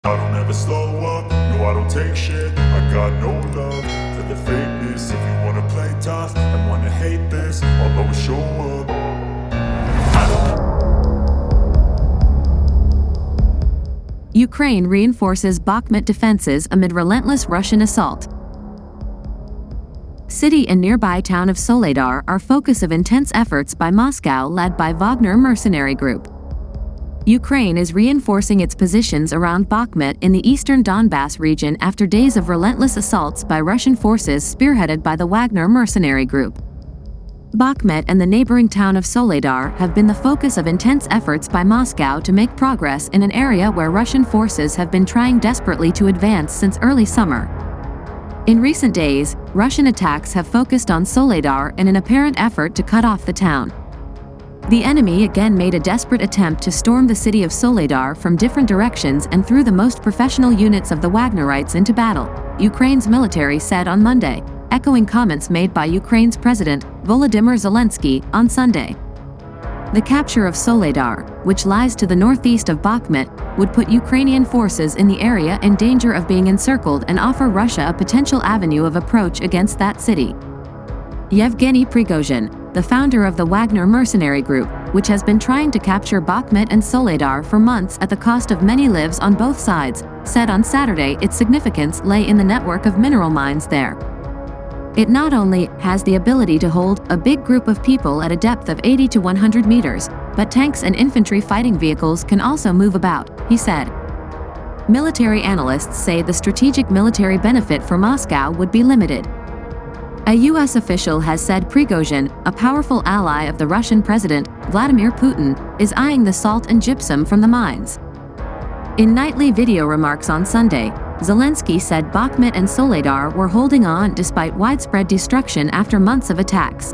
I don't ever slow up, no I don't take shit. I got no love for the fakeness. If you wanna play tough and wanna hate this, I'll always show up. Ukraine reinforces Bakhmut defenses amid relentless Russian assault. City and nearby town of Soledar are focus of intense efforts by Moscow led by Wagner mercenary group. Ukraine is reinforcing its positions around Bakhmut in the eastern Donbass region after days of relentless assaults by Russian forces spearheaded by the Wagner mercenary group. Bakhmut and the neighboring town of Soledar have been the focus of intense efforts by Moscow to make progress in an area where Russian forces have been trying desperately to advance since early summer. In recent days, Russian attacks have focused on Soledar in an apparent effort to cut off the town. The enemy again made a desperate attempt to storm the city of Soledar from different directions and threw the most professional units of the Wagnerites into battle, Ukraine's military said on Monday, echoing comments made by Ukraine's President, Volodymyr Zelensky, on Sunday. The capture of Soledar, which lies to the northeast of Bakhmut, would put Ukrainian forces in the area in danger of being encircled and offer Russia a potential avenue of approach against that city. Yevgeny Prigozhin, the founder of the Wagner mercenary group, which has been trying to capture Bakhmut and Soledar for months at the cost of many lives on both sides, said on Saturday its significance lay in the network of mineral mines there. It not only has the ability to hold a big group of people at a depth of 80 to 100 meters, but tanks and infantry fighting vehicles can also move about, he said. Military analysts say the strategic military benefit for Moscow would be limited. A U.S. official has said Prigozhin, a powerful ally of the Russian President, Vladimir Putin, is eyeing the salt and gypsum from the mines. In nightly video remarks on Sunday, Zelensky said Bakhmut and Soledar were holding on despite widespread destruction after months of attacks.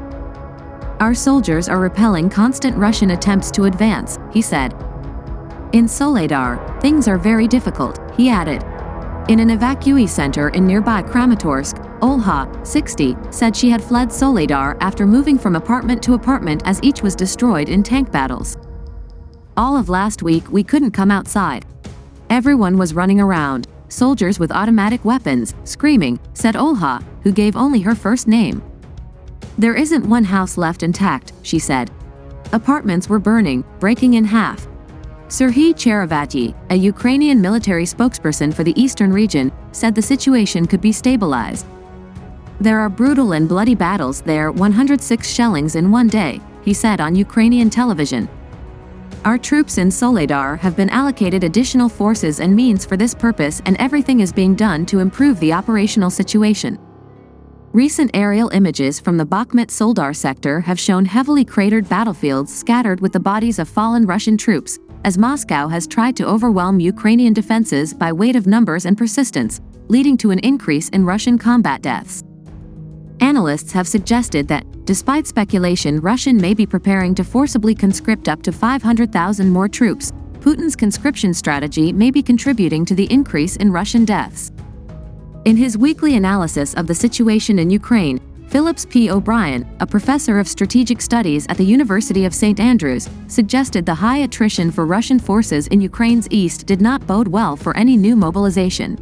Our soldiers are repelling constant Russian attempts to advance, he said. In Soledar, things are very difficult, he added. In an evacuee center in nearby Kramatorsk, Olha, 60, said she had fled Soledar after moving from apartment to apartment as each was destroyed in tank battles. All of last week we couldn't come outside. Everyone was running around, soldiers with automatic weapons, screaming, said Olha, who gave only her first name. There isn't one house left intact, she said. Apartments were burning, breaking in half. Serhiy Cheravaty, a Ukrainian military spokesperson for the eastern region, said the situation could be stabilized. There are brutal and bloody battles there, 106 shellings in one day, he said on Ukrainian television. Our troops in Soledar have been allocated additional forces and means for this purpose, and everything is being done to improve the operational situation. Recent aerial images from the Bakhmut-Soledar sector have shown heavily cratered battlefields scattered with the bodies of fallen Russian troops, as Moscow has tried to overwhelm Ukrainian defenses by weight of numbers and persistence, leading to an increase in Russian combat deaths. Analysts have suggested that, despite speculation Russia may be preparing to forcibly conscript up to 500,000 more troops, Putin's conscription strategy may be contributing to the increase in Russian deaths. In his weekly analysis of the situation in Ukraine, Phillips P. O'Brien, a professor of strategic studies at the University of St. Andrews, suggested the high attrition for Russian forces in Ukraine's east did not bode well for any new mobilization.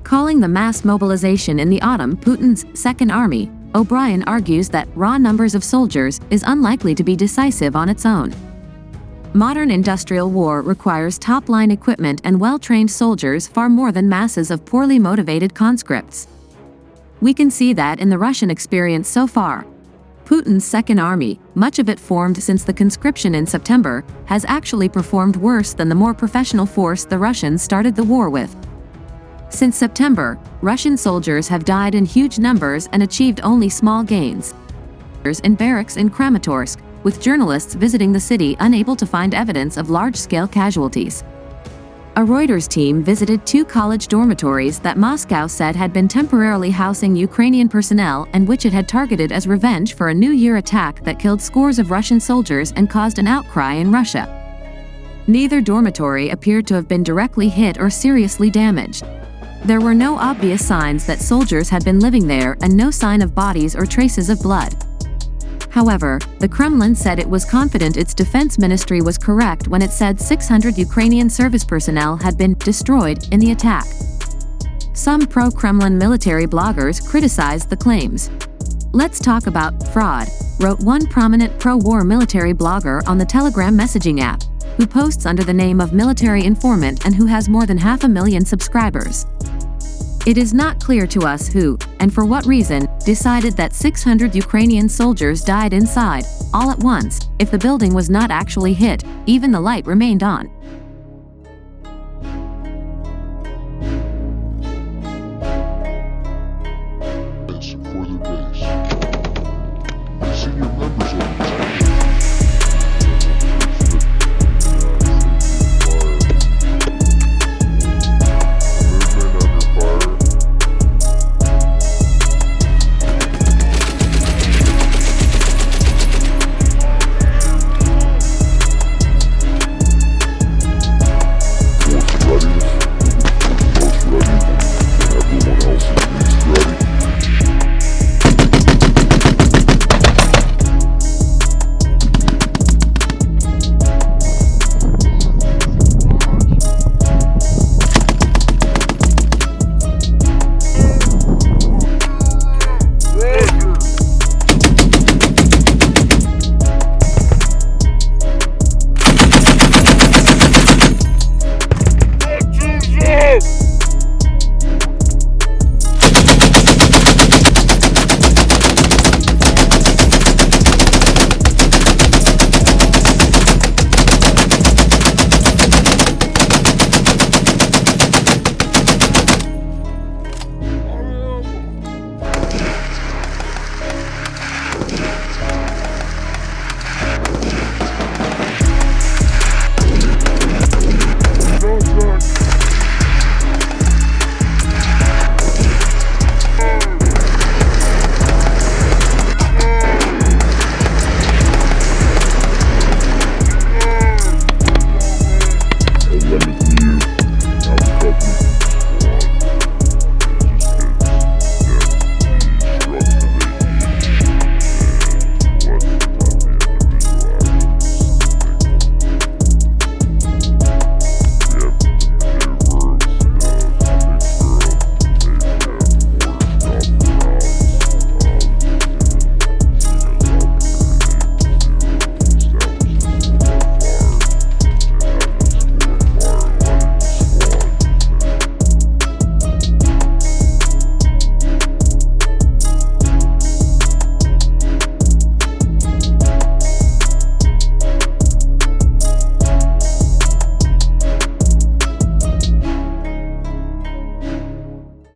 Calling the mass mobilization in the autumn Putin's Second Army, O'Brien argues that raw numbers of soldiers is unlikely to be decisive on its own. Modern industrial war requires top-line equipment and well-trained soldiers far more than masses of poorly motivated conscripts. We can see that in the Russian experience so far. Putin's Second Army, much of it formed since the conscription in September, has actually performed worse than the more professional force the Russians started the war with. Since September, Russian soldiers have died in huge numbers and achieved only small gains. In barracks in Kramatorsk, with journalists visiting the city unable to find evidence of large-scale casualties. A Reuters team visited two college dormitories that Moscow said had been temporarily housing Ukrainian personnel and which it had targeted as revenge for a New Year attack that killed scores of Russian soldiers and caused an outcry in Russia. Neither dormitory appeared to have been directly hit or seriously damaged. There were no obvious signs that soldiers had been living there and no sign of bodies or traces of blood. However, the Kremlin said it was confident its defense ministry was correct when it said 600 Ukrainian service personnel had been destroyed in the attack. Some pro-Kremlin military bloggers criticized the claims. "Let's talk about fraud," wrote one prominent pro-war military blogger on the Telegram messaging app, who posts under the name of Military Informant and who has more than 500,000 subscribers. "It is not clear to us who, and for what reason, decided that 600 Ukrainian soldiers died inside, all at once, if the building was not actually hit, even the light remained on.